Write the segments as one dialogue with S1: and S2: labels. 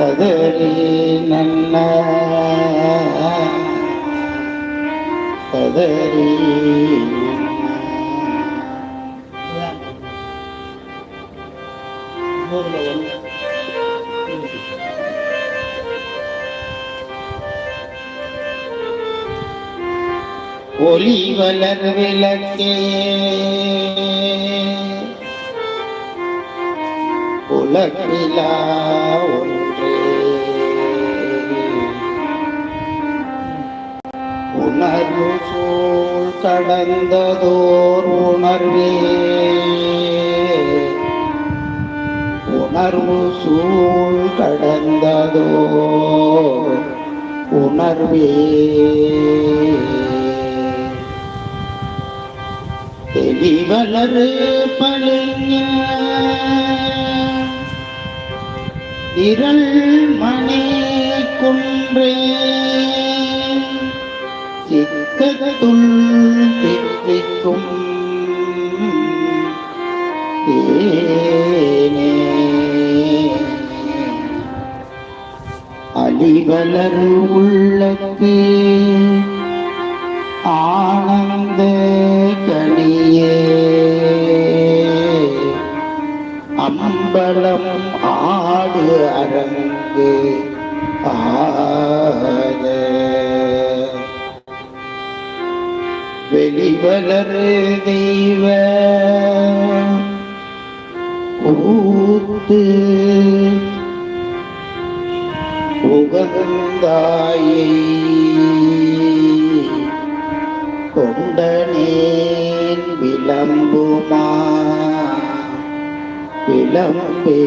S1: கதறி நன்ன கதறி ஒளி வளர் விளக்கே உலகிலா ஒன்றே உணர்வு சூழ் கடந்ததோர் உணர்வே உணர்வு சூழ் கடந்ததோர் உணர்வே தெளிவளரு பழிய திரள் மணி குன்றே சித்தத்துள் தித்திக்கும் தேனே அலிவளரு உள்ளத்து ஆனந்த கனியே அம்பலம் ஆடு அரங்கு ஆத வெளிவளரு தெய்வ கூத்து உகந்தாயை கொண்டனேன் விளம்புமா விளம்பே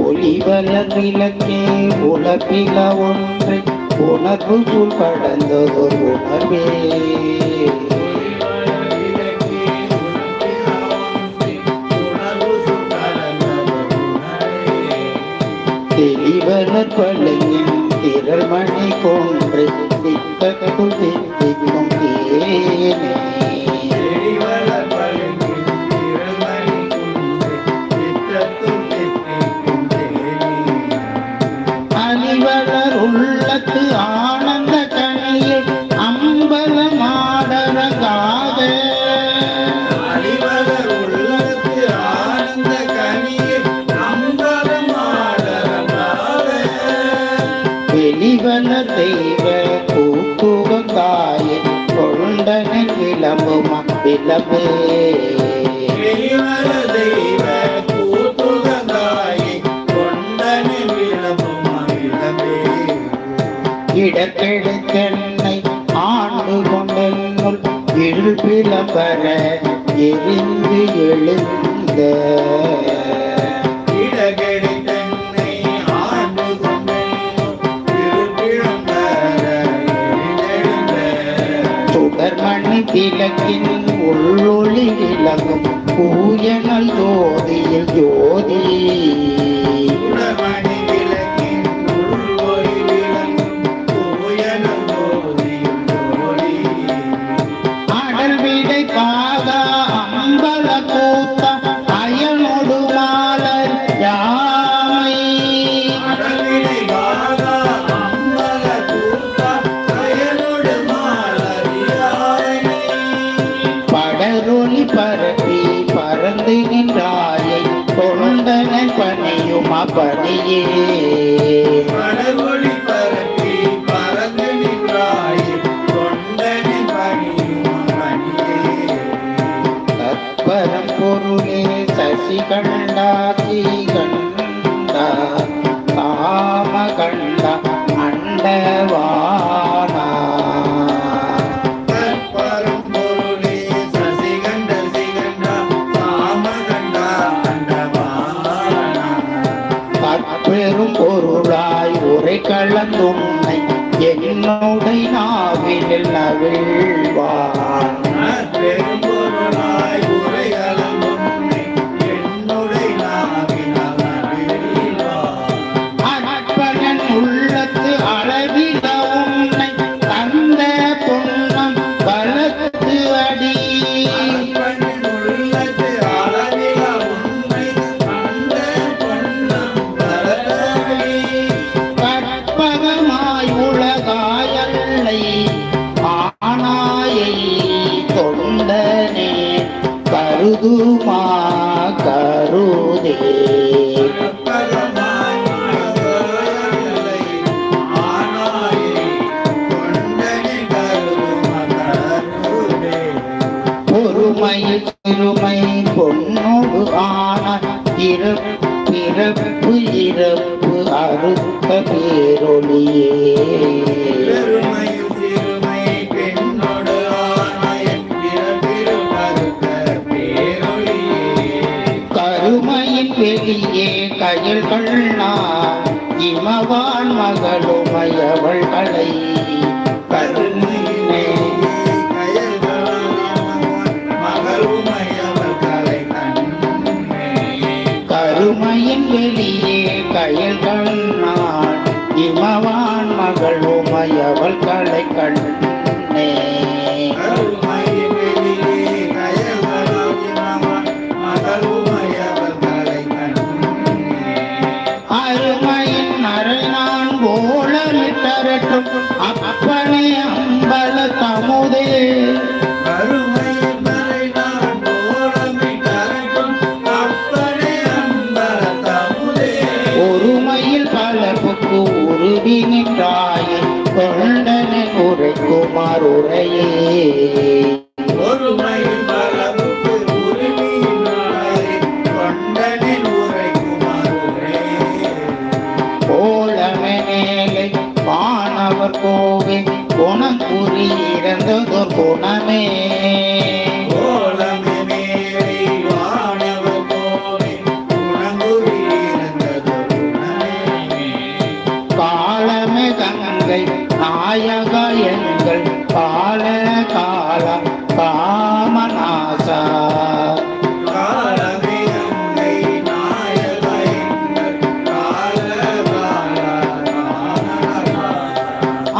S1: ஒளிவளர் விளக்கே உலகில ஒன்றை உணர்வு சூழ் கடந்ததொரு உணர்வே தெளிவளர் பழையின் திரள் மணி கொன்று திக்கத்துள் தித்திக்கும் தேனே அலிவளர் உள்ளத்து ஆனந்த கனியை அம்பலமாடரங்காக வெளிவன தெய்வ கூத்துகந்தாயை கொண்டனன் விளம்புமா விளம்பே
S2: தெய்வ கூத்துகந்தாயை கொண்டனன் விளம்புமா விளம்பே
S1: இடக்கெடுத்தென்னை ஆண்டு கொண்டென்னுள் இருள் விளம்பர எரிந்து எழுந்த சுடர்மணி விளக்கின் உள்ளொளி விளங்கும் பூயனல் ஜோதியில் ஜோதி
S2: சுடர்மணி விளக்கின் உள்ளொளி விளங்கும் பூயனல் ஜோதியில் ஜோதி
S1: அடல் விடை பாகா அம்பல கூத்த அயனொடு மாலர் யாமை
S2: அடல் விடை பாகா அம்பல கூத்த அயனொடு மாலர் யாமை
S1: படரொளி பரப்பி பறந்து நின்றாயை கொண்டனன் பணியுமா பணியே
S2: படரொளி பரப்பி பறந்து நின்றாயை கொண்டனன் பணியுமா பணியே
S1: தற்பரம் பொருளே சசி கண்டா கண்டா காம கண்டா அண்டவானா
S2: தற்பரம் பொருளே சசிகண்ட சிகண்டா சாமகண்டா அண்டவானா
S1: தற்பெரும் பொருளாய் உரை கலந்துன்னை என்னுடை நாவினில் நவிழ்வான்
S2: பெரும்பொருளாய் உரைகளம் உன்னை என்னுடைய நாவினால் அறிவார்.
S1: அற்பனன் உள்ளத்து அளவில உன்னை தந்த பொன்னம் வளர்த்து அடி
S2: அற்பனின் உள்ளத்து
S1: ஆனாயை தொண்டனே கருதுமா கருதே பொறுமையில் சிறுமை பொன்னோடு ஆன பிறப்பு இறப்பு அறுத்த பேரொளியே கருமையின் வெளியே கயல்கள் நான் இமவான் மகளுமையவள் களை கருணை கருமையின் வெளியே கயல்கள் நான் இமவான் மகள் உமையவள் களை கண்ணே அருமையின் அரை நான் போலிட்டரட்டும் அப்பனே அம்பல தமுதே ஒருமையில் பலப்புக்கு உருவி நின்றாயே கொண்டன உரைக்குமார் உரையே கோலமேலை வானவர் கோவே குணம் கூறி இறந்ததோர் குணமே காலமே கங்கை நாயக எங்கள் கால கால காமநாசா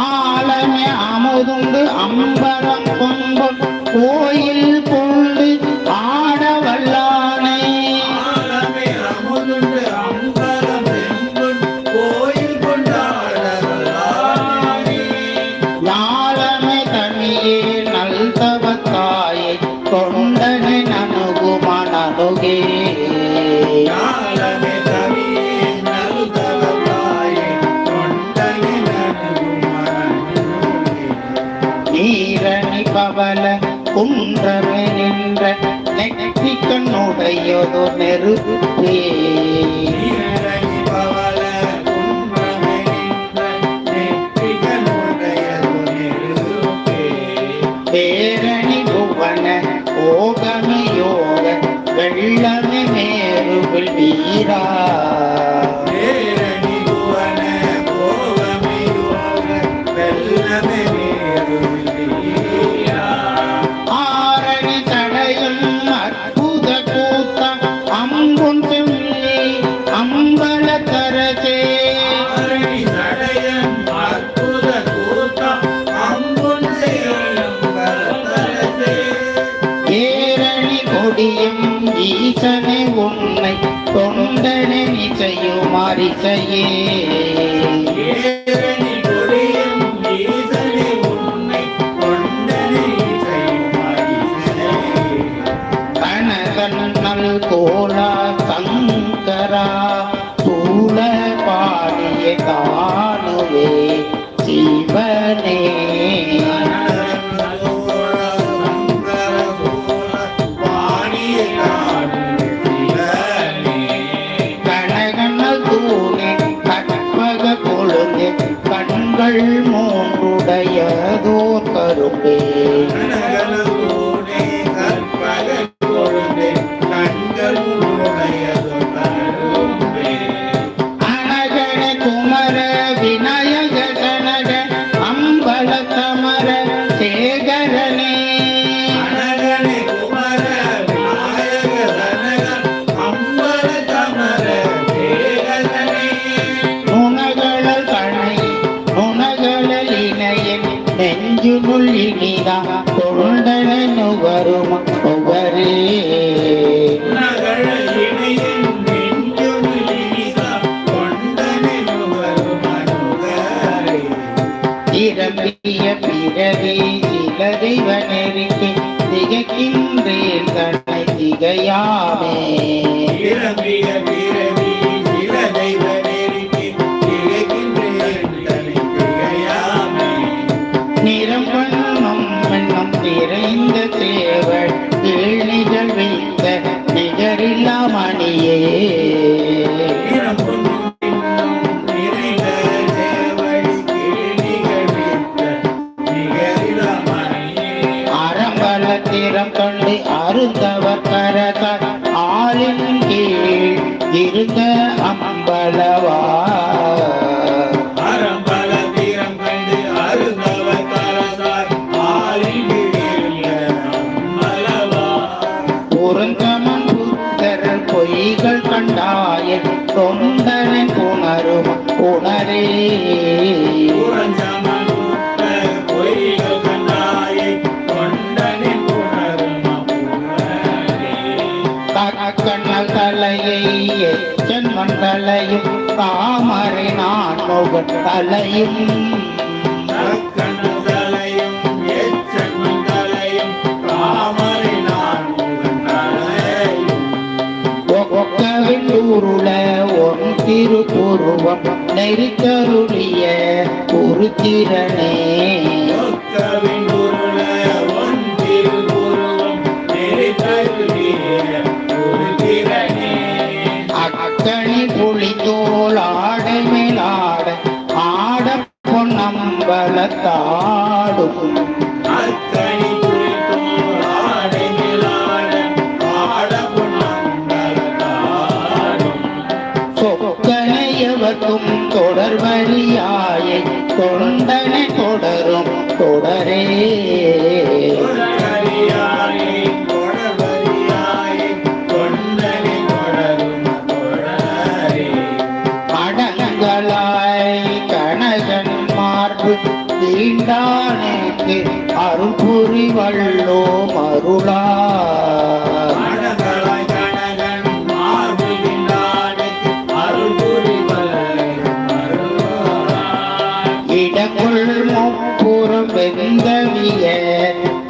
S1: ஆலமே அமுதுண்டு அம்பலம் கொம்பம் கோயில் கொண்டு ஆட வல்லானே ஞாலமே தனியே நல்தவத்தாயை கொண்டனை நனுகுமனனுகே நீரணி பவல குன்றமே நின்ற நெற்றிக்கண்ணுடையதோ நெருப்பே பேரணி புவன ஓகமே யோக வெள்ளமே மேருவில் வீரா ஆரணி தடையும் அற்புத கூட்டம் அம்பும் செம்மி அம்பல தரசே ஏரணி கொடியும் ஈசனை உன்னை தொண்டனை நிச்சயுமாரிசையே கனகண்ணல் கோலா சங்கரா சூழ பாடிய காணுவே சிவனே கனகண்ணல் தூணே கற்பக கொழுந்தே கண்கள் மூன்றுடையதோர் கரும்பே அனகன குமர விநாயக கனக அம்பல தமர சேகரனே நுணகளல் கணை நுணகளல் இணையன் நெஞ்சுனுள் இனிதா தொண்டன நுகரும் உகரே நிரம்பிய பிறவி தெய்வ நெருக்கி திகைக்கின்றேன் தன்னை திகையாமே
S2: நிரம்பிய பிறவி சில தெய்வ நெருக்கி திகைக்கின்றேன் தன்னை திகையாமே
S1: நிறம் பண்ணும் எண்ணம் நிறைந்த சேவல் கேள்விகள் வைத்த நிகரில்லா மணியே அறம்பலத்திரம் கண்டு அருந்தவர் கரசார் ஆளின் கீழ் இருந்த அம்பலவா
S2: அறம்பலத்திரம் கண்டு அருந்தவர் கரசார் ஆளின் கீழ் அம்பலவா
S1: புறந்தமன் புத்தர் பொய்கள் கண்டாய தொண்டனின் புணரும் புணரே கண்ணல் தலையை எச்சன் மண்டலையும் தாமரை நான் முகன் தலையும் ஒக்கவில்லூருள ஒன் திருப்புருவம் நெறித்தருளிய ஒரு திறனே அக்கணி புலித்தோல் ஆடை மேலாட ஆட பொன்னம்பலத்தாடும் சொக்கனையவர்க்கும் தொடர்வரியாயை தொண்டனை தொடரும் தொடரே தீண்டானேக்கு அருள் புரி வள்ளோ மருளா இடக்குள் முப்புறம் வெந்தவிய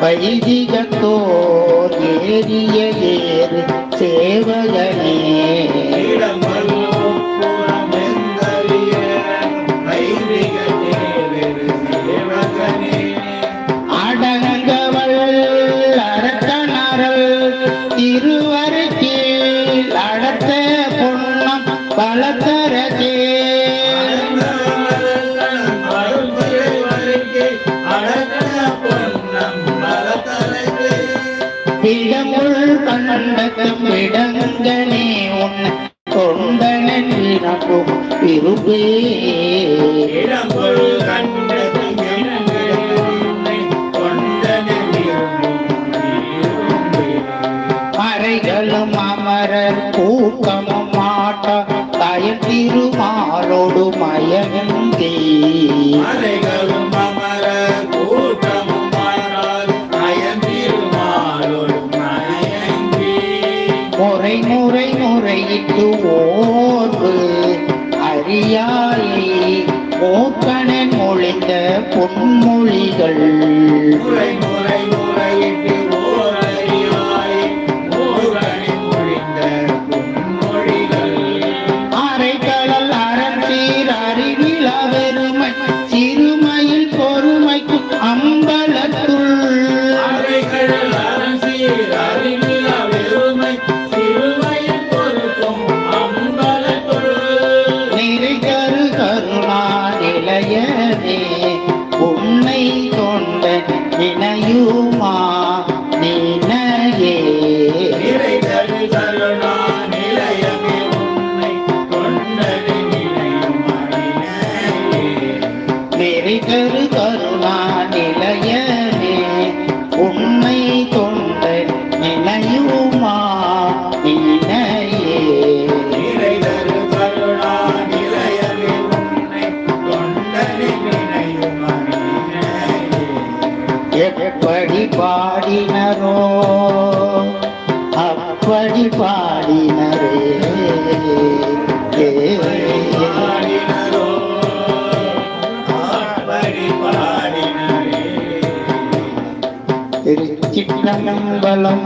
S1: வைதிகத்தோர் ஏறிய ஏறு சேவகனே திருவருக்கீழ் அடத்த பொன்னம் பலத்தரசே இடமுள் கண்டத்தம் இடங்கனே உன் தொண்டனன் வினக்கும் விரும்பே அறைகளும் அமரர் கூட்டமும் மாட்ட தயன் திருமாலோடு மயங்கி
S2: அறைகளும் அமரர் கூட்டமும் மாட்டால் தயன் திருமாலோடு மயங்கி
S1: முறை முறை முறையிட்டு ஓர்வு அறியாயை மூக்கணன் மொழிந்த பொன்மொழிகள்
S2: முறை முறை முறையிட்டு
S1: சிறுமையில் பொறுமைக்கு அம்பலத்துள் நிறைகரு கருணா நிலையனே உன்னை கொண்ட நினையுமா நினையே நெறிகரு கருணா நிலையனே உன்னை கொண்ட நினையுமா நினையே எப்படி பாடினரோ அப்படி பாடினரே திருச்சிற்றம்பலம்.